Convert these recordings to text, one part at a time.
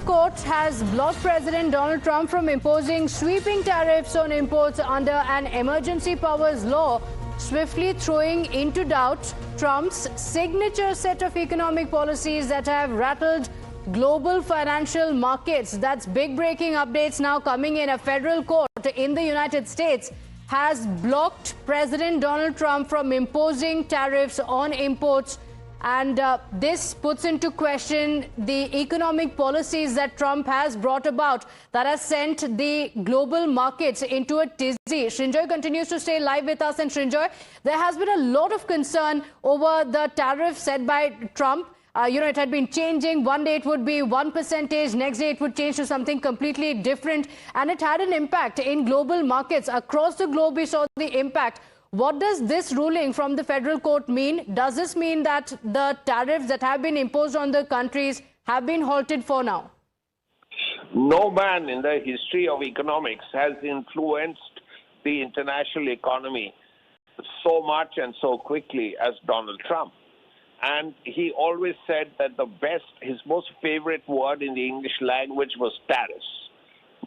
court has blocked President Donald Trump from imposing sweeping tariffs on imports under an emergency powers law, swiftly throwing into doubt Trump's signature set of economic policies that have rattled global financial markets. That's big breaking updates now coming in. A federal court in the United States has blocked President Donald Trump from imposing tariffs on imports. And this puts into question the economic policies that Trump has brought about that has sent the global markets into a tizzy. Srinjoy continues to stay live with us. And Srinjoy, there has been a lot of concern over the tariff set by Trump. It had been changing. One day it would be 1%, next day it would change to something completely different. And it had an impact in global markets. Across the globe, we saw the impact. What does this ruling from the federal court mean? Does this mean that the tariffs that have been imposed on the countries have been halted for now? No man in the history of economics has influenced the international economy so much and so quickly as Donald Trump. And he always said that his most favorite word in the English language was tariffs.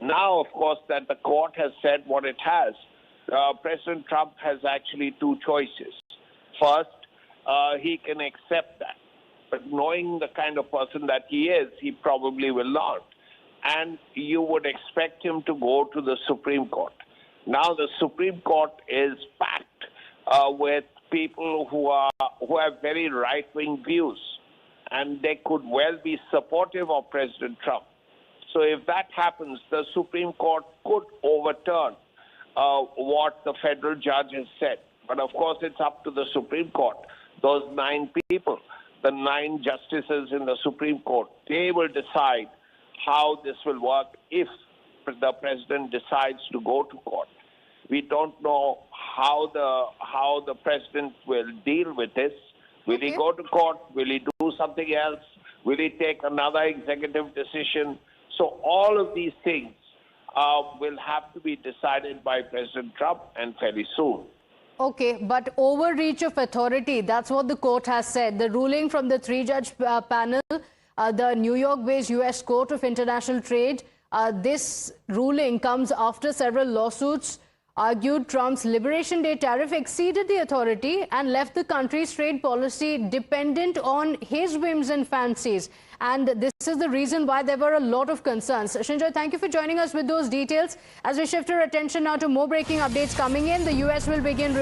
Now, of course, that the court has said what it has, President Trump has actually two choices. First, he can accept that. But knowing the kind of person that he is, he probably will not. And you would expect him to go to the Supreme Court. Now, the Supreme Court is packed with people who have very right-wing views, and they could well be supportive of President Trump. So if that happens, the Supreme Court could overturn what the federal judge has said. But of course, it's up to the Supreme Court. Those 9 people, the 9 justices in the Supreme Court, they will decide how this will work if the president decides to go to court. We don't know how the president will deal with this. Will he go to court? Will he do something else? Will he take another executive decision? So all of these things will have to be decided by President Trump, and fairly soon. Okay, but overreach of authority, that's what the court has said. The ruling from the 3-judge panel, the New York-based U.S. Court of International Trade, this ruling comes after several lawsuits argued Trump's Liberation Day tariff exceeded the authority and left the country's trade policy dependent on his whims and fancies. And this is the reason why there were a lot of concerns. Srinjoy, thank you for joining us with those details. As we shift our attention now to more breaking updates coming in, the U.S. will begin